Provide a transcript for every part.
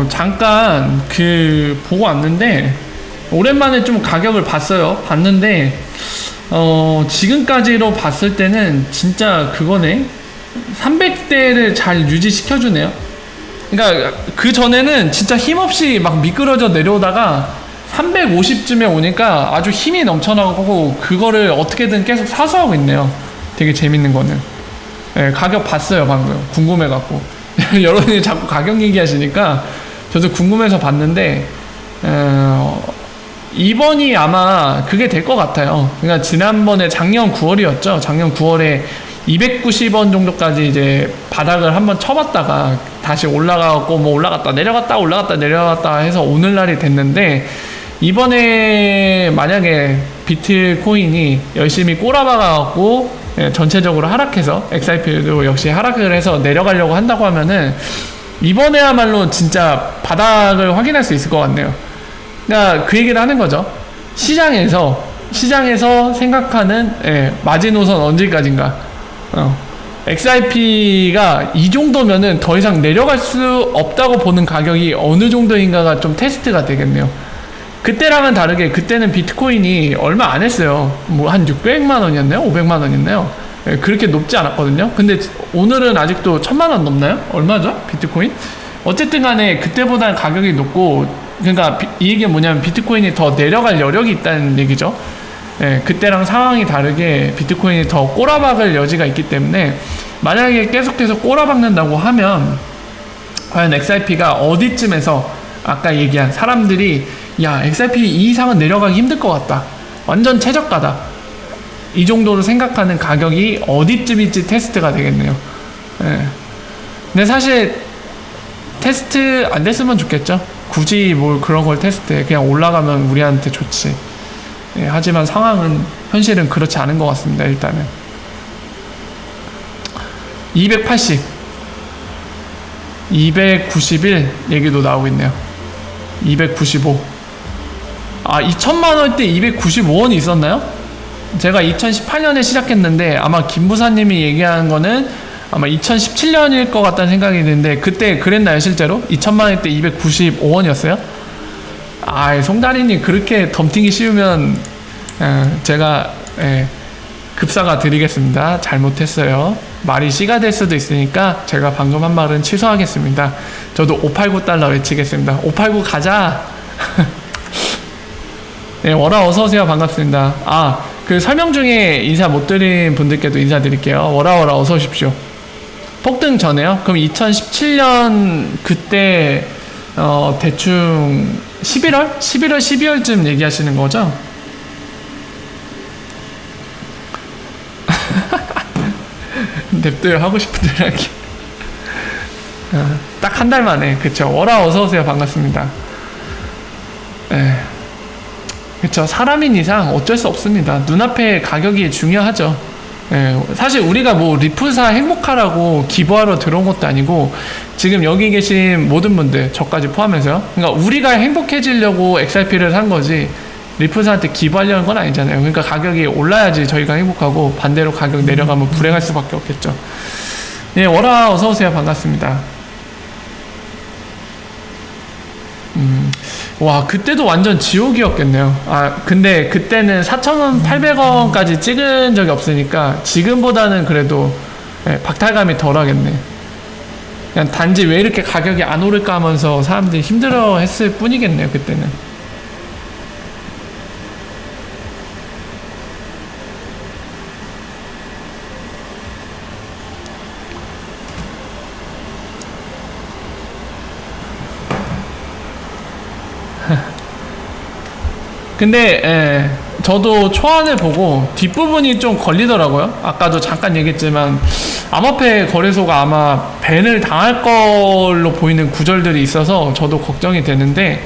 잠깐 보고 왔는데 오랜만에 좀 가격을 봤는데 지금까지로 봤을 때는 진짜 그거네. 300대를 잘 유지시켜주네요. 그러니까 그 전에는 진짜 힘없이 막 미끄러져 내려오다가 350쯤에 오니까 아주 힘이 넘쳐나고 그거를 어떻게든 계속 사수하고 있네요. 되게 재밌는 거는. 네, 가격 봤어요 방금. 궁금해갖고. 여러분이 자꾸 가격 얘기하시니까 저도 궁금해서 봤는데 이번이 아마 그게 될 것 같아요. 그러니까 지난번에 작년 9월이었죠. 작년 9월에 290원 정도까지 이제 바닥을 한번 쳐봤다가 다시 올라가고 뭐 올라갔다 내려갔다 해서 오늘날이 됐는데, 이번에 만약에 비트코인이 열심히 꼬라박아갖고 전체적으로 하락해서 XRP도 역시 하락을 해서 내려가려고 한다고 하면은 이번에야말로 진짜 바닥을 확인할 수 있을 것 같네요. 그러니까 그 얘기를 하는 거죠. 시장에서 생각하는 마지노선 언제까지인가. XRP가 이 정도면은 더 이상 내려갈 수 없다고 보는 가격이 어느 정도인가가 좀 테스트가 되겠네요. 그때랑은 다르게 그때는 비트코인이 얼마 안 했어요. 뭐 한 600만 원이었나요? 500만 원이었나요? 그렇게 높지 않았거든요. 근데 오늘은 아직도 1000만 원 넘나요? 얼마죠? 비트코인? 어쨌든 간에 그때보다는 가격이 높고, 그러니까 이 얘기는 뭐냐면 비트코인이 더 내려갈 여력이 있다는 얘기죠. 그때랑 상황이 다르게 비트코인이 더 꼬라박을 여지가 있기 때문에 만약에 계속해서 꼬라박는다고 하면 과연 XRP가 어디쯤에서 아까 얘기한 사람들이 야 XRP 이 이상은 내려가기 힘들 것 같다, 완전 최저가다, 이 정도로 생각하는 가격이 어디쯤일지 테스트가 되겠네요. 근데 사실 테스트 안 됐으면 좋겠죠. 굳이 뭘 그런 걸 테스트해. 그냥 올라가면 우리한테 좋지. 하지만 현실은 그렇지 않은 것 같습니다. 일단은 280 291 얘기도 나오고 있네요. 295 2천만원대 295원이 있었나요? 제가 2018년에 시작했는데 아마 김부사님이 얘기한 거는 아마 2017년일 것 같다는 생각이 드는데, 그때 그랬나요 실제로? 2천만원대 295원이었어요? 송다리님 그렇게 덤팅이 쉬우면 제가 급사가 드리겠습니다. 잘못했어요. 말이 씨가 될 수도 있으니까 제가 방금 한 말은 취소하겠습니다. 저도 589달러 외치겠습니다. 589 가자. 네, 월화 어서오세요. 반갑습니다. 그 설명 중에 인사 못 드린 분들께도 인사드릴게요. 월화 어서 오십시오. 폭등 전에요? 그럼 2017년 그때 대충 11월? 12월쯤 얘기하시는 거죠? 냅둬요. 하고 싶은 대로 하기. 딱 한 달 만에. 그쵸. 월화 어서오세요. 반갑습니다. 그쵸. 사람인 이상 어쩔 수 없습니다. 눈앞에 가격이 중요하죠. 사실 우리가 뭐 리프사 행복하라고 기부하러 들어온 것도 아니고, 지금 여기 계신 모든 분들, 저까지 포함해서요. 그러니까 우리가 행복해지려고 XRP를 산 거지 리프사한테 기부하려는 건 아니잖아요. 그러니까 가격이 올라야지 저희가 행복하고, 반대로 가격 내려가면 불행할 수밖에 없겠죠. 네, 월화 어서오세요. 반갑습니다. 와, 그때도 완전 지옥이었겠네요. 근데 그때는 4,800원까지 찍은 적이 없으니까 지금보다는 그래도 박탈감이 덜 하겠네. 그냥 단지 왜 이렇게 가격이 안 오를까 하면서 사람들이 힘들어 했을 뿐이겠네요, 그때는. 근데 저도 초안을 보고 뒷부분이 좀 걸리더라고요. 아까도 잠깐 얘기했지만 암호화폐 거래소가 아마 밴을 당할 걸로 보이는 구절들이 있어서 저도 걱정이 되는데,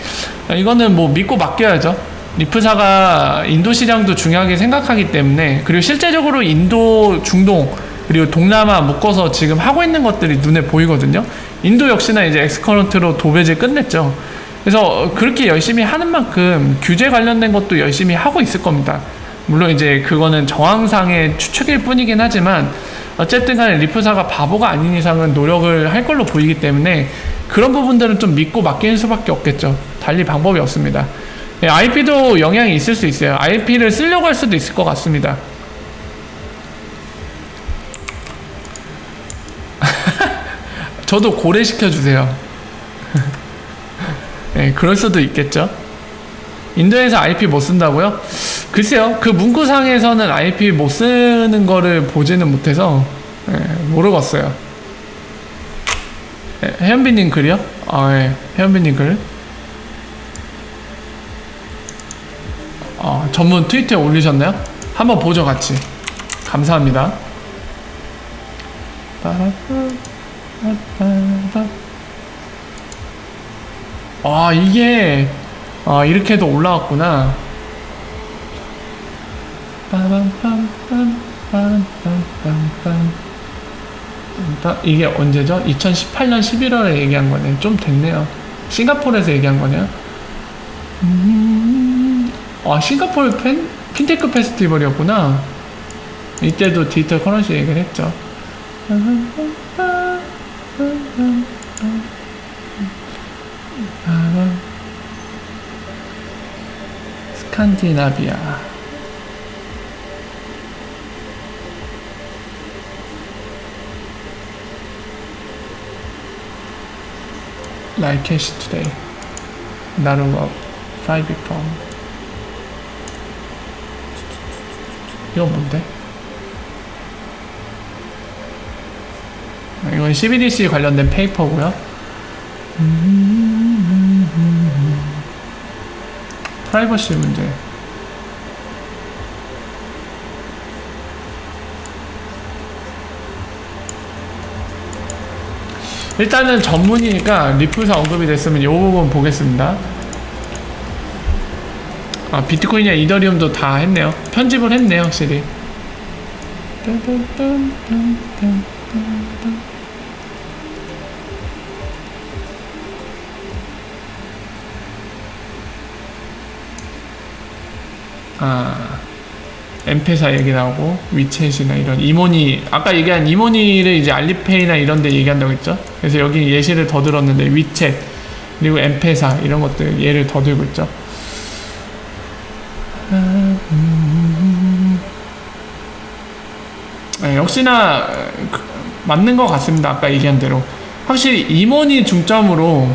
이거는 뭐 믿고 맡겨야죠. 리프사가 인도 시장도 중요하게 생각하기 때문에, 그리고 실제적으로 인도, 중동 그리고 동남아 묶어서 지금 하고 있는 것들이 눈에 보이거든요. 인도 역시나 이제 엑스커런트로 도배질 끝냈죠. 그래서 그렇게 열심히 하는 만큼 규제 관련된 것도 열심히 하고 있을 겁니다. 물론 이제 그거는 정황상의 추측일 뿐이긴 하지만 어쨌든 간에 리프사가 바보가 아닌 이상은 노력을 할 걸로 보이기 때문에 그런 부분들은 좀 믿고 맡기는 수밖에 없겠죠. 달리 방법이 없습니다. 예, IP도 영향이 있을 수 있어요. IP를 쓰려고 할 수도 있을 것 같습니다. 저도 고래시켜주세요. 네, 그럴 수도 있겠죠. 인도에서 IP 못 쓴다고요? 글쎄요, 그 문구상에서는 IP 못 쓰는 거를 보지는 못해서 모르겠어요. 혜연비님 글이요? 아, 예. 혜연비님 글. 전문 트위터에 올리셨나요? 한번 보죠, 같이. 감사합니다. 이게 이렇게도 올라왔구나. 이게 언제죠? 2018년 11월에 얘기한 거네. 좀 됐네요. 싱가포르에서 얘기한 거네요. 싱가포르 핀테크 페스티벌이었구나. 이때도 디지털 커런시 얘기를 했죠. 스칸디나비아. Like cash today. 나루가 Five Pong. 이거 뭔데? 이건 CBDC 관련된 페이퍼고요. 프라이버시 문제. 일단은 전문이니까 리플사 언급이 됐으면 이 부분 보겠습니다. 비트코인이나 이더리움도 다 했네요. 편집을 했네요, 확실히. 엠페사 얘기 나오고, 위챗이나 이런 이모니, 아까 얘기한 이모니를 이제 알리페이나 이런 데 얘기한다고 했죠? 그래서 여기 예시를 더 들었는데, 위챗, 그리고 엠페사, 이런 것들 예를 더 들고 있죠? 역시나 맞는 것 같습니다. 아까 얘기한 대로 확실히 이모니 중점으로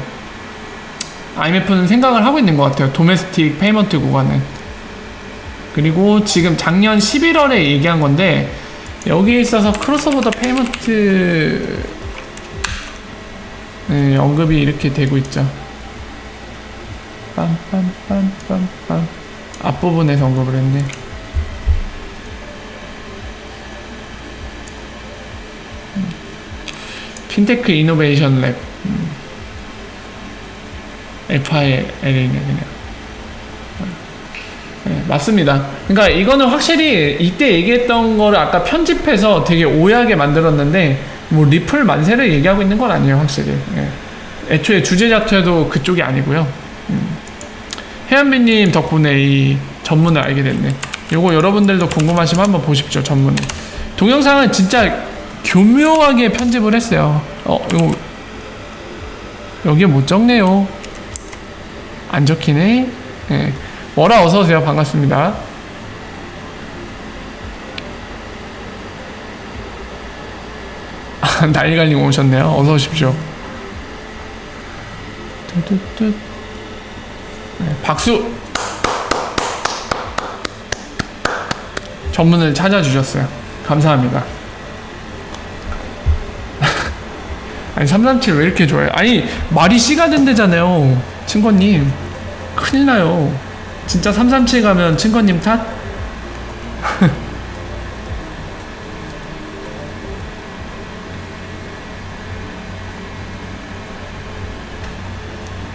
IMF는 생각을 하고 있는 것 같아요. 도메스틱 페이먼트 구간은. 그리고 지금 작년 11월에 얘기한 건데 여기에 있어서 크로스오버 페이먼트 언급이 이렇게 되고 있죠. 빰빰빰빰빰 앞부분에서 언급을 했네. 핀테크 이노베이션 랩 FIL이네 그냥. 맞습니다. 그러니까 이거는 확실히 이때 얘기했던 거를 아까 편집해서 되게 오해하게 만들었는데 뭐 리플 만세를 얘기하고 있는 건 아니에요. 확실히 애초에 주제 자체도 그쪽이 아니고요. 혜연비님 덕분에 이 전문을 알게 됐네. 요거 여러분들도 궁금하시면 한번 보십시오. 전문을. 동영상은 진짜 교묘하게 편집을 했어요. 요거 여기에 못 적네요. 안 적히네. 예. 워라 어서오세요. 반갑습니다. 나일갈님 오셨네요. 어서오십시오. 네, 박수! 전문을 찾아주셨어요. 감사합니다. 아니 337 왜 이렇게 좋아해요? 아니 말이 씨가 된대잖아요. 친구님 큰일나요. 진짜 337 가면 친구님 탓?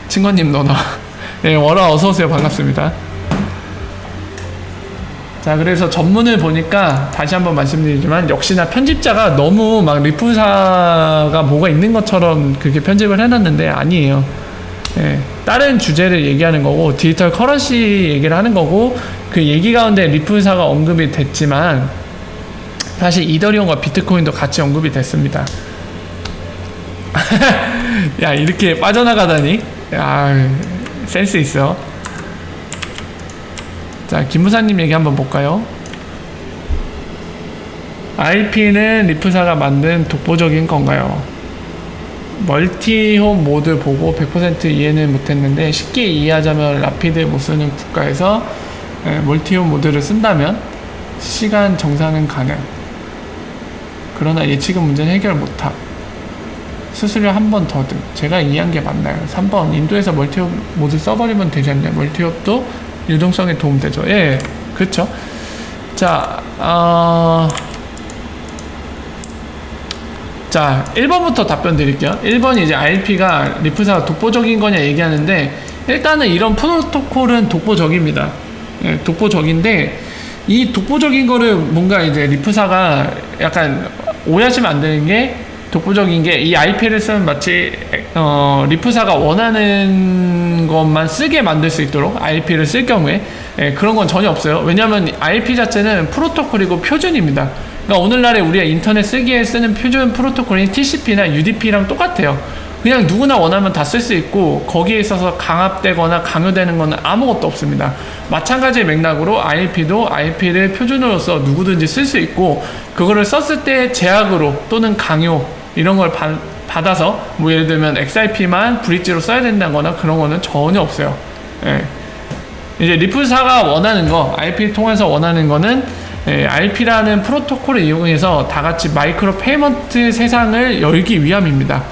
친구님 너나. 네, 워라 어서오세요. 반갑습니다. 자, 그래서 전문을 보니까 다시 한번 말씀드리지만 역시나 편집자가 너무 막 리플사가 뭐가 있는 것처럼 그렇게 편집을 해놨는데 아니에요. 예, 다른 주제를 얘기하는 거고 디지털 커런시 얘기를 하는 거고 그 얘기 가운데 리플사가 언급이 됐지만 사실 이더리움과 비트코인도 같이 언급이 됐습니다. 야, 이렇게 빠져나가다니. 야, 센스 있어. 자, 김무사님 얘기 한번 볼까요? RP는 리프사가 만든 독보적인 건가요? 멀티홈 모드 보고 100% 이해는 못했는데, 쉽게 이해하자면 라피드 못 쓰는 국가에서 멀티홈 모드를 쓴다면 시간 정상은 가능. 그러나 예측은 문제는 해결 못함. 수수료 한 번 더 등. 제가 이해한 게 맞나요? 3번 인도에서 멀티홈 모드 써버리면 되지 않나요? 멀티홈도 유동성에 도움되죠. 예, 그렇죠. 자, 자, 1번부터 답변 드릴게요. 1번이 이제 RP가 리프사가 독보적인 거냐 얘기하는데, 일단은 이런 프로토콜은 독보적입니다. 예, 독보적인데, 이 독보적인 거를 뭔가 이제 리프사가 약간 오해하시면 안 되는 게, 독보적인 게 이 IP를 쓰면 마치 리프사가 원하는 것만 쓰게 만들 수 있도록 IP를 쓸 경우에 그런 건 전혀 없어요. 왜냐하면 IP 자체는 프로토콜이고 표준입니다. 그러니까 오늘날에 우리가 인터넷 쓰기에 쓰는 표준 프로토콜인 TCP나 UDP랑 똑같아요. 그냥 누구나 원하면 다 쓸 수 있고, 거기에 있어서 강압되거나 강요되는 건 아무것도 없습니다. 마찬가지의 맥락으로 IP도 IP를 표준으로서 누구든지 쓸 수 있고, 그거를 썼을 때 제약으로 또는 강요 이런 걸 받아서 뭐 예를 들면 XIP만 브릿지로 써야 된다거나 그런 거는 전혀 없어요. 예. 이제 리프사가 원하는 거, IP 통해서 원하는 거는 RP라는 프로토콜을 이용해서 다 같이 마이크로 페이먼트 세상을 열기 위함입니다.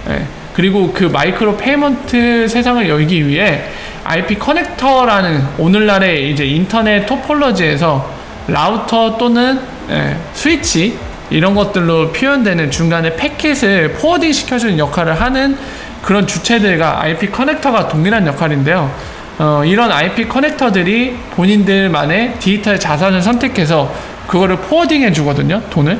예. 그리고 그 마이크로 페이먼트 세상을 열기 위해 IP 커넥터라는 오늘날의 이제 인터넷 토폴러지에서 라우터 또는 스위치 이런 것들로 표현되는 중간에 패킷을 포워딩 시켜주는 역할을 하는 그런 주체들과 IP 커넥터가 동일한 역할인데요. 이런 IP 커넥터들이 본인들만의 디지털 자산을 선택해서 그거를 포워딩 해주거든요. 돈을.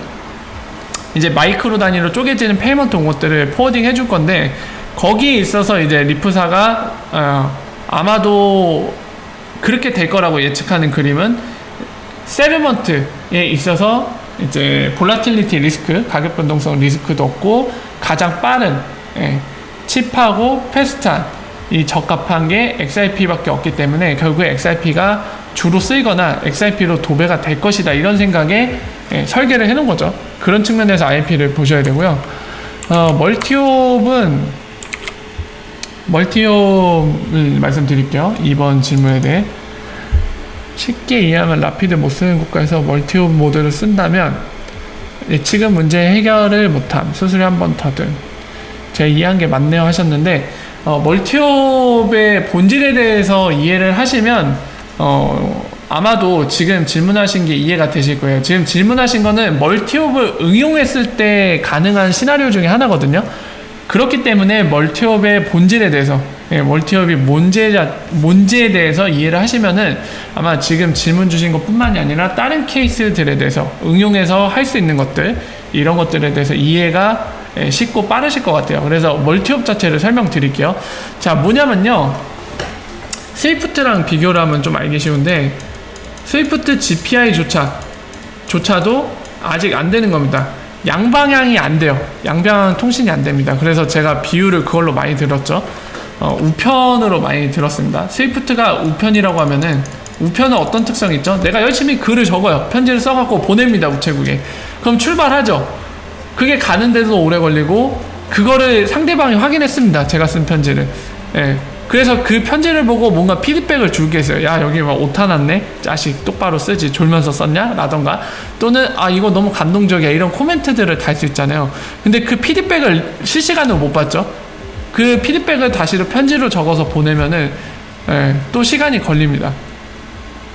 이제 마이크로 단위로 쪼개지는 페이먼트 온 것들을 포워딩 해줄 건데, 거기에 있어서 이제 리프사가 아마도 그렇게 될 거라고 예측하는 그림은, 세르먼트에 있어서 이제 볼라틸리티 리스크, 가격 변동성 리스크도 없고, 가장 빠른 칩하고 패스트한 이 적합한 게 XIP밖에 없기 때문에 결국에 XIP가 주로 쓰이거나 XIP로 도배가 될 것이다, 이런 생각에 설계를 해놓은 거죠. 그런 측면에서 IP를 보셔야 되고요. 멀티홈을 말씀드릴게요. 2번 질문에 대해. 쉽게 이해하면 라피드 못 쓰는 국가에서 멀티홈 모드를 쓴다면 예측은 문제 해결을 못함. 수수료 한 번 더 등. 제가 이해한 게 맞네요 하셨는데, 멀티홈의 본질에 대해서 이해를 하시면 아마도 지금 질문하신 게 이해가 되실 거예요. 지금 질문하신 거는 멀티홈을 응용했을 때 가능한 시나리오 중에 하나거든요. 그렇기 때문에 멀티홈의 본질에 대해서, 멀티홈이 뭔지에 대해서 이해를 하시면은 아마 지금 질문 주신 것 뿐만이 아니라 다른 케이스들에 대해서 응용해서 할 수 있는 것들, 이런 것들에 대해서 이해가 쉽고 빠르실 것 같아요. 그래서 멀티홈 자체를 설명드릴게요. 자, 뭐냐면요, 스위프트랑 비교를 하면 좀 알기 쉬운데, 스위프트 GPI 조차도 아직 안 되는 겁니다. 양방향이 안 돼요. 양방향 통신이 안 됩니다. 그래서 제가 비유를 그걸로 많이 들었죠. 우편으로 많이 들었습니다. 스위프트가 우편이라고 하면은, 우편은 어떤 특성이 있죠? 내가 열심히 글을 적어요. 편지를 써갖고 보냅니다, 우체국에. 그럼 출발하죠. 그게 가는데도 오래 걸리고, 그거를 상대방이 확인했습니다, 제가 쓴 편지를. 그래서 그 편지를 보고 뭔가 피드백을 주겠어요. 야, 여기 막 오타 났네? 자식 똑바로 쓰지, 졸면서 썼냐? 라던가, 또는 아, 이거 너무 감동적이야, 이런 코멘트들을 달 수 있잖아요. 근데 그 피드백을 실시간으로 못 받죠. 그 피드백을 다시로 편지로 적어서 보내면은 또 시간이 걸립니다.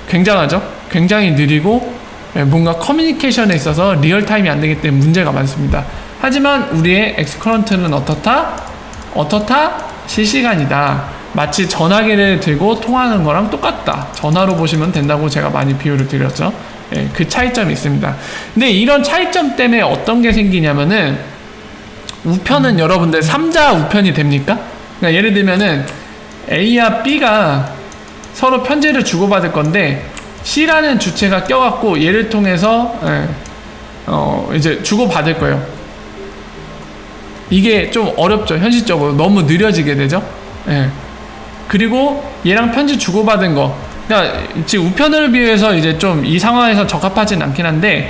굉장하죠? 굉장히 느리고 뭔가 커뮤니케이션에 있어서 리얼타임이 안 되기 때문에 문제가 많습니다. 하지만 우리의 엑스커런트는 어떻다? 실시간이다. 마치 전화기를 들고 통화하는 거랑 똑같다. 전화로 보시면 된다고 제가 많이 비유를 드렸죠. 그 차이점이 있습니다. 근데 이런 차이점 때문에 어떤 게 생기냐면은, 우편은 여러분들 3자 우편이 됩니까? 그러니까 예를 들면은 A와 B가 서로 편지를 주고받을 건데, C라는 주체가 껴갖고 얘를 통해서 이제 주고받을 거예요. 이게 좀 어렵죠. 현실적으로 너무 느려지게 되죠. 예. 그리고 얘랑 편지 주고받은 거, 그러니까 지금 우편을 비해서 이제 좀 이 상황에서 적합하진 않긴 한데,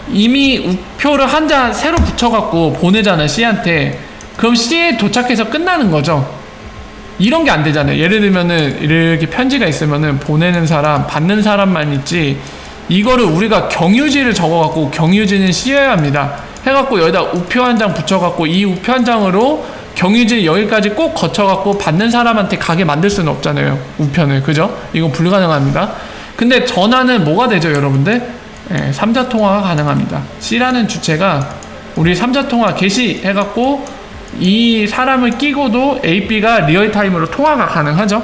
이미 우표를 한 장 새로 붙여갖고 보내잖아요, C한테. 그럼 C에 도착해서 끝나는 거죠. 이런 게 안 되잖아요. 예를 들면은 이렇게 편지가 있으면은 보내는 사람, 받는 사람만 있지, 이거를 우리가 경유지를 적어갖고 경유지는 C여야 합니다 해갖고 여기다 우표 한 장 붙여갖고 이 우표 한 장으로 경유지 여기까지 꼭 거쳐갖고 받는 사람한테 가게 만들 수는 없잖아요, 우편을. 그죠? 이건 불가능합니다. 근데 전화는 뭐가 되죠, 여러분들? 예, 3자 통화가 가능합니다. C라는 주체가 우리 3자 통화 게시해갖고 이 사람을 끼고도 A, B가 리얼타임으로 통화가 가능하죠.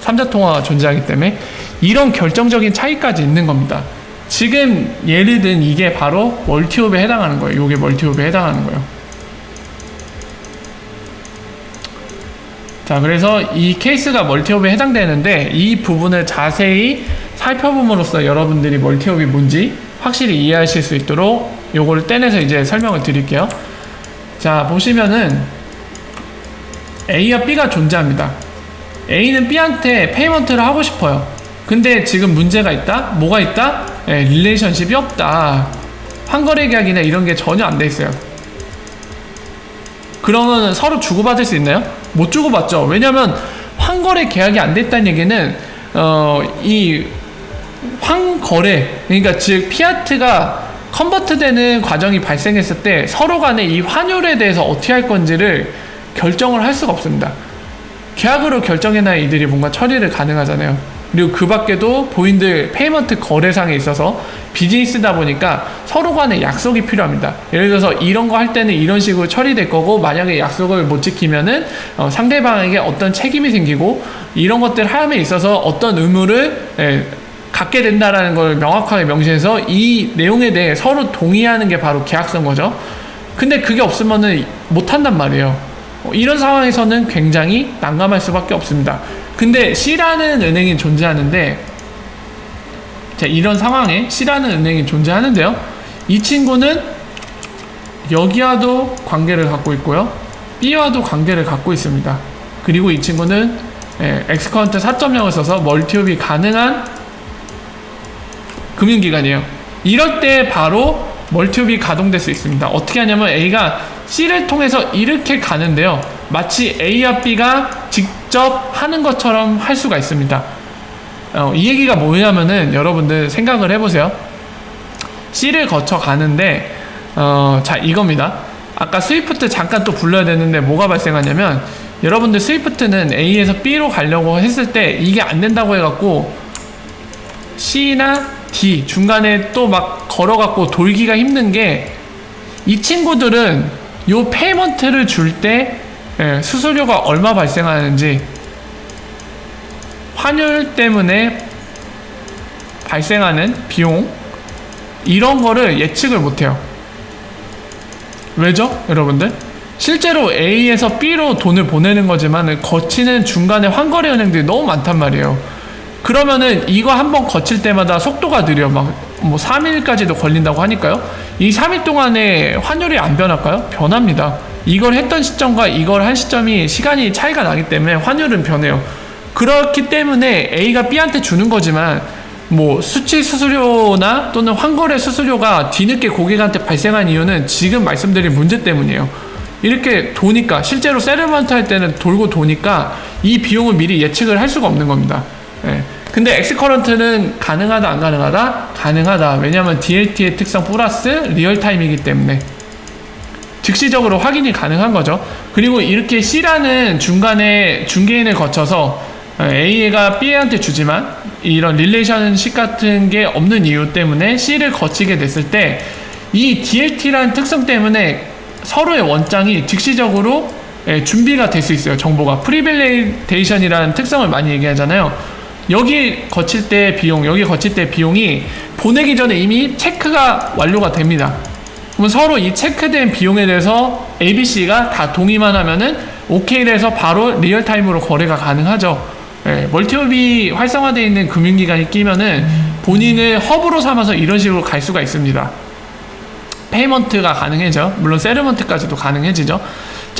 3자 통화가 존재하기 때문에 이런 결정적인 차이까지 있는 겁니다. 지금 예를 든 이게 바로 멀티옵에 해당하는 거예요. 이게 멀티옵에 해당하는 거예요. 자, 그래서 이 케이스가 멀티옵에 해당되는데, 이 부분을 자세히 살펴봄으로써 여러분들이 멀티옵이 뭔지 확실히 이해하실 수 있도록 요거를 떼내서 이제 설명을 드릴게요. 자, 보시면은 A와 B가 존재합니다. A는 B한테 페이먼트를 하고 싶어요. 근데 지금 문제가 있다? 뭐가 있다? 네, 릴레이션십이 없다. 환거래 계약이나 이런 게 전혀 안 돼 있어요. 그러면 서로 주고받을 수 있나요? 못 주고받죠. 왜냐면 환거래 계약이 안 됐다는 얘기는 이 환거래, 그러니까 즉 피아트가 컨버트 되는 과정이 발생했을 때 서로 간에 이 환율에 대해서 어떻게 할 건지를 결정을 할 수가 없습니다. 계약으로 결정해놔야 이들이 뭔가 처리를 가능하잖아요. 그리고 그 밖에도 본인들 페이먼트 거래상에 있어서 비즈니스다 보니까 서로 간에 약속이 필요합니다. 예를 들어서 이런 거 할 때는 이런 식으로 처리될 거고, 만약에 약속을 못 지키면은 상대방에게 어떤 책임이 생기고, 이런 것들 함에 있어서 어떤 의무를 갖게 된다라는 걸 명확하게 명시해서 이 내용에 대해 서로 동의하는 게 바로 계약서인 거죠. 근데 그게 없으면은 못 한단 말이에요. 이런 상황에서는 굉장히 난감할 수밖에 없습니다. 근데 C라는 은행이 존재하는데, 자, 이런 상황에 C라는 은행이 존재하는데요, 이 친구는 여기와도 관계를 갖고 있고요, B와도 관계를 갖고 있습니다. 그리고 이 친구는 엑스커런트 4.0을 써서 멀티옵이 가능한 금융기관이에요. 이럴 때 바로 멀티옵이 가동될 수 있습니다. 어떻게 하냐면 A가 C를 통해서 이렇게 가는데요, 마치 A와 B가 직접 하는 것처럼 할 수가 있습니다. 이 얘기가 뭐냐면은 여러분들 생각을 해보세요. C를 거쳐 가는데 자, 이겁니다. 아까 스위프트 잠깐 또 불러야 되는데 뭐가 발생하냐면, 여러분들 스위프트는 A에서 B로 가려고 했을 때 이게 안 된다고 해갖고 C나 D 중간에 또 막 걸어갖고 돌기가 힘든 게, 이 친구들은 요 페이먼트를 줄 때 수수료가 얼마 발생하는지, 환율 때문에 발생하는 비용, 이런 거를 예측을 못해요. 왜죠, 여러분들? 실제로 A에서 B로 돈을 보내는 거지만 거치는 중간에 환거래 은행들이 너무 많단 말이에요. 그러면은 이거 한번 거칠 때마다 속도가 느려. 막 뭐 3일까지도 걸린다고 하니까요. 이 3일 동안에 환율이 안 변할까요? 변합니다. 이걸 했던 시점과 이걸 한 시점이 시간이 차이가 나기 때문에 환율은 변해요. 그렇기 때문에 A가 B한테 주는 거지만, 뭐 수취 수수료나 또는 환거래 수수료가 뒤늦게 고객한테 발생한 이유는 지금 말씀드린 문제 때문이에요. 이렇게 도니까, 실제로 세틀먼트 할 때는 돌고 도니까 이 비용을 미리 예측을 할 수가 없는 겁니다. 근데 엑스커런트는 가능하다 안 가능하다? 가능하다. 왜냐하면 DLT의 특성 플러스 리얼타임이기 때문에 즉시적으로 확인이 가능한 거죠. 그리고 이렇게 C라는 중간에 중개인을 거쳐서 A가 B한테 주지만 이런 릴레이션십 같은 게 없는 이유 때문에 C를 거치게 됐을 때, 이 DLT라는 특성 때문에 서로의 원장이 즉시적으로 준비가 될 수 있어요. 정보가 프리빌레이데이션이라는 특성을 많이 얘기하잖아요. 여기 거칠 때 비용, 여기 거칠 때 비용이 보내기 전에 이미 체크가 완료가 됩니다. 그럼 서로 이 체크된 비용에 대해서 ABC가 다 동의만 하면은 OK를 해서 바로 리얼타임으로 거래가 가능하죠. 멀티옵이 활성화되어 있는 금융기관이 끼면은 본인을 허브로 삼아서 이런 식으로 갈 수가 있습니다. 페이먼트가 가능해져. 물론 세르먼트까지도 가능해지죠.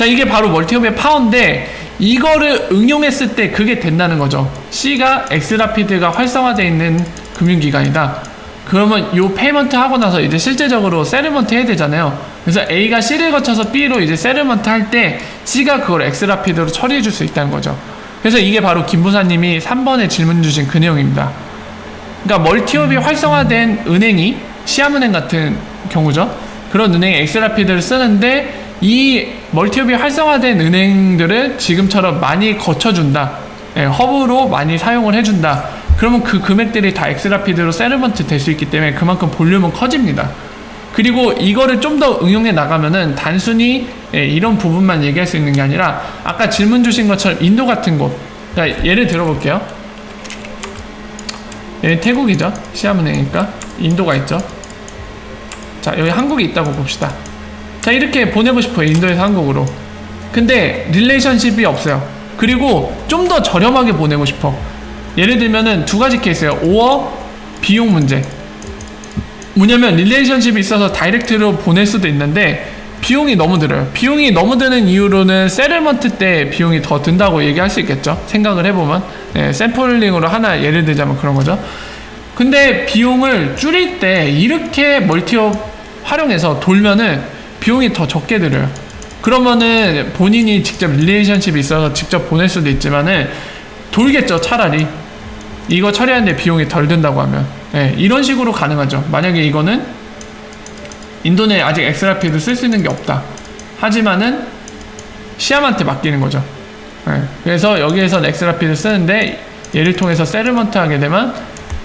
자, 이게 바로 멀티업의 파워인데 이거를 응용했을 때 그게 된다는 거죠. C가 엑스라피드가 활성화되어 있는 금융기관이다. 그러면 요 페이먼트 하고 나서 이제 실제적으로 세르먼트 해야 되잖아요. 그래서 A가 C를 거쳐서 B로 이제 세르먼트 할 때 C가 그걸 엑스라피드로 처리해 줄 수 있다는 거죠. 그래서 이게 바로 김부사님이 3번에 질문 주신 그 내용입니다. 그러니까 멀티업이 활성화된 은행이 시암은행 같은 경우죠. 그런 은행이 엑스라피드를 쓰는데 이 멀티업이 활성화된 은행들을 지금처럼 많이 거쳐준다. 허브로 많이 사용을 해준다. 그러면 그 금액들이 다 엑스라피드로 세르먼트 될 수 있기 때문에 그만큼 볼륨은 커집니다. 그리고 이거를 좀 더 응용해 나가면은 단순히 이런 부분만 얘기할 수 있는 게 아니라 아까 질문 주신 것처럼 인도 같은 곳, 그러니까 예를 들어볼게요. 여기 태국이죠. 시암은행이니까 인도가 있죠. 자, 여기 한국이 있다고 봅시다. 자, 이렇게 보내고 싶어요. 인도에서 한국으로. 근데 릴레이션십이 없어요. 그리고 좀 더 저렴하게 보내고 싶어. 예를 들면은 두 가지 케이스예요. 5어 비용 문제. 뭐냐면 릴레이션십이 있어서 다이렉트로 보낼 수도 있는데 비용이 너무 들어요. 비용이 너무 드는 이유로는 세틀먼트 때 비용이 더 든다고 얘기할 수 있겠죠. 생각을 해보면 샘플링으로 하나 예를 들자면 그런 거죠. 근데 비용을 줄일 때 이렇게 멀티업 활용해서 돌면은 비용이 더 적게 들어요. 그러면은 본인이 직접 릴레이션십이 있어서 직접 보낼 수도 있지만은 돌겠죠. 차라리 이거 처리하는데 비용이 덜 든다고 하면 이런 식으로 가능하죠. 만약에 이거는 인도는 아직 엑스라피드 쓸 수 있는 게 없다. 하지만은 시암한테 맡기는 거죠. 그래서 여기에서 엑스라피드 쓰는데 얘를 통해서 세틀먼트 하게 되면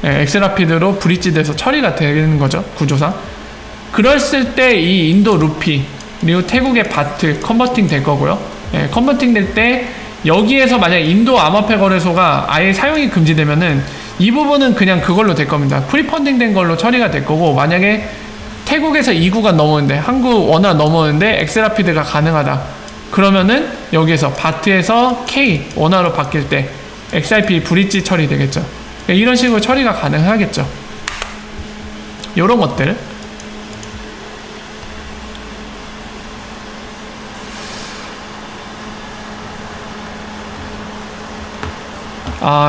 엑스라피드로 브릿지 돼서 처리가 되는 거죠. 구조상. 그랬을 때 이 인도 루피 그리고 태국의 바트 컨버팅 될 거고요. 컨버팅 될 때 여기에서 만약 인도 암호화폐 거래소가 아예 사용이 금지되면은 이 부분은 그냥 그걸로 될 겁니다. 프리펀딩 된 걸로 처리가 될 거고, 만약에 태국에서 2구가 넘었는데 한국 원화 넘었는데 엑스라피드가 가능하다. 그러면은 여기에서 바트에서 K 원화로 바뀔 때 XRP 브릿지 처리 되겠죠. 이런 식으로 처리가 가능하겠죠. 요런 것들.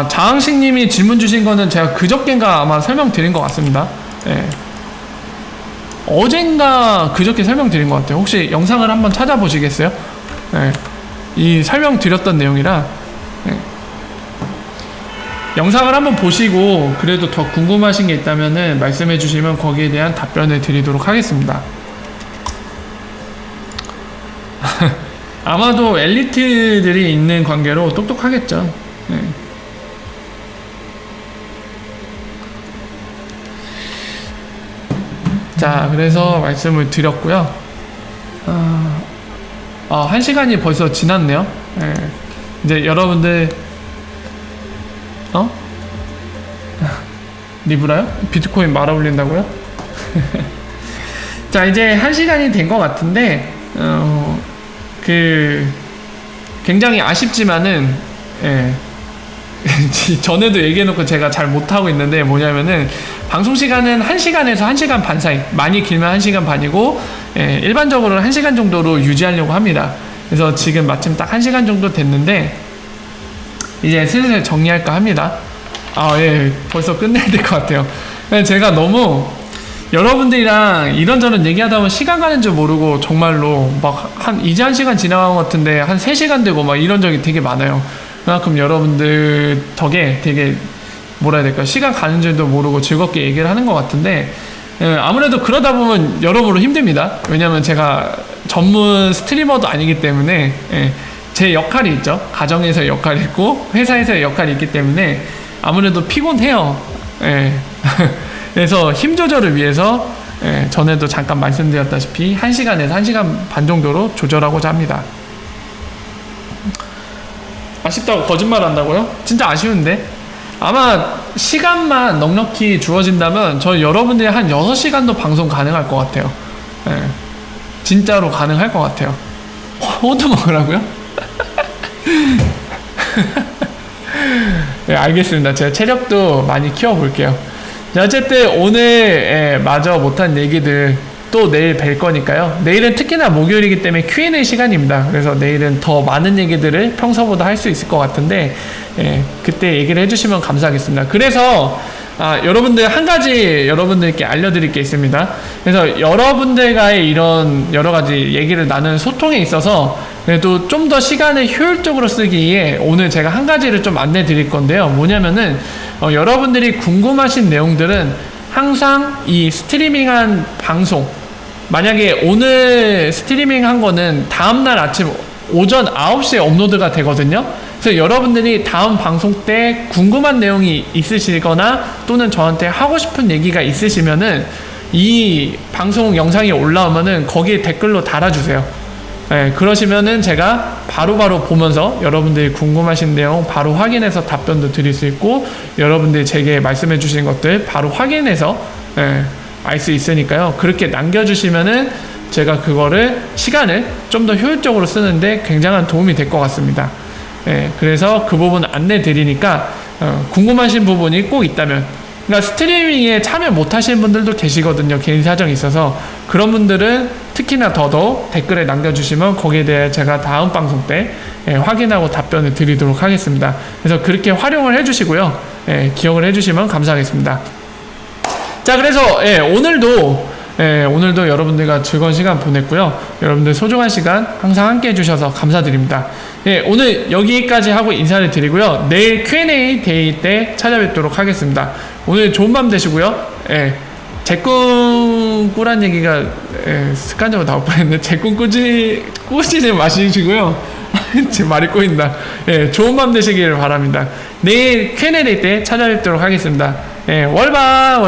자항식님이 질문 주신 거는 제가 그저께인가 아마 설명드린 것 같습니다. 어젠가 그저께 설명드린 것 같아요. 혹시 영상을 한번 찾아보시겠어요? 이 설명드렸던 내용이라 영상을 한번 보시고 그래도 더 궁금하신 게 있다면은 말씀해 주시면 거기에 대한 답변을 드리도록 하겠습니다. 아마도 엘리트들이 있는 관계로 똑똑하겠죠. 자, 그래서 말씀을 드렸고요. 1시간이 벌써 지났네요. 이제 여러분들 리브라요? 비트코인 말아 올린다고요? 자, 이제 1시간이 된 것 같은데 굉장히 아쉽지만은 전에도 얘기해놓고 제가 잘 못하고 있는데 뭐냐면은 방송시간은 1시간에서 1시간 반 사이, 많이 길면 1시간 반이고 일반적으로는 1시간 정도로 유지하려고 합니다. 그래서 지금 마침 딱 1시간 정도 됐는데 이제 슬슬 정리할까 합니다. 벌써 끝내야 될 것 같아요. 제가 너무 여러분들이랑 이런저런 얘기하다 보면 시간 가는 줄 모르고 정말로 이제 1시간 지나간 것 같은데 한 3시간 되고 막 이런 적이 되게 많아요. 그만큼 여러분들 덕에 되게 뭐라 해야 될까, 시간 가는 줄도 모르고 즐겁게 얘기를 하는 것 같은데 아무래도 그러다 보면 여러모로 힘듭니다. 왜냐면 제가 전문 스트리머도 아니기 때문에 제 역할이 있죠. 가정에서의 역할이 있고 회사에서의 역할이 있기 때문에 아무래도 피곤해요. 그래서 힘 조절을 위해서 전에도 잠깐 말씀드렸다시피 1시간에서 1시간 반 정도로 조절하고자 합니다. 아쉽다고 거짓말 한다고요? 진짜 아쉬운데? 아마 시간만 넉넉히 주어진다면 저 여러분들이 한 6시간도 방송 가능할 것 같아요. 진짜로 가능할 것 같아요. 호두 먹으라고요? 네, 알겠습니다. 제가 체력도 많이 키워볼게요. 어쨌든 오늘 마저 못한 얘기들 또 내일 뵐 거니까요. 내일은 특히나 목요일이기 때문에 Q&A 시간입니다. 그래서 내일은 더 많은 얘기들을 평소보다 할 수 있을 것 같은데, 예, 그때 얘기를 해주시면 감사하겠습니다. 그래서 여러분들 한 가지 여러분들께 알려드릴 게 있습니다. 그래서 여러분들과의 이런 여러 가지 얘기를 나누는 소통에 있어서 그래도 좀 더 시간을 효율적으로 쓰기 위해 오늘 제가 한 가지를 좀 안내 드릴 건데요. 뭐냐면은 여러분들이 궁금하신 내용들은 항상 이 스트리밍한 방송, 만약에 오늘 스트리밍한 거는 다음날 아침 오전 9시에 업로드가 되거든요. 그래서 여러분들이 다음 방송 때 궁금한 내용이 있으시거나 또는 저한테 하고 싶은 얘기가 있으시면은 이 방송 영상이 올라오면은 거기에 댓글로 달아주세요. 네, 그러시면은 제가 바로바로 보면서 여러분들이 궁금하신 내용 바로 확인해서 답변도 드릴 수 있고, 여러분들이 제게 말씀해 주신 것들 바로 확인해서 알 수 있으니까요. 그렇게 남겨주시면은 제가 그거를 시간을 좀 더 효율적으로 쓰는데 굉장한 도움이 될 것 같습니다. 그래서 그 부분 안내 드리니까 궁금하신 부분이 꼭 있다면, 그러니까 스트리밍에 참여 못 하시는 분들도 계시거든요. 개인 사정이 있어서. 그런 분들은 특히나 더더욱 댓글에 남겨주시면 거기에 대해 제가 다음 방송 때 확인하고 답변을 드리도록 하겠습니다. 그래서 그렇게 활용을 해주시고요. 기억을 해주시면 감사하겠습니다. 자, 그래서 오늘도 여러분들과 즐거운 시간 보냈고요. 여러분들 소중한 시간 항상 함께 해주셔서 감사드립니다. 오늘 여기까지 하고 인사를 드리고요. 내일 Q&A 데이 때 찾아뵙도록 하겠습니다. 오늘 좋은 밤 되시고요. 제 꿈 꾸란 얘기가 습관적으로 나올 뻔했는데, 제 꿈 꾸지는 마시시고요. 제 말이 꼬인다. 좋은 밤 되시기를 바랍니다. 내일 Q&A 데이 때 찾아뵙도록 하겠습니다. 월바.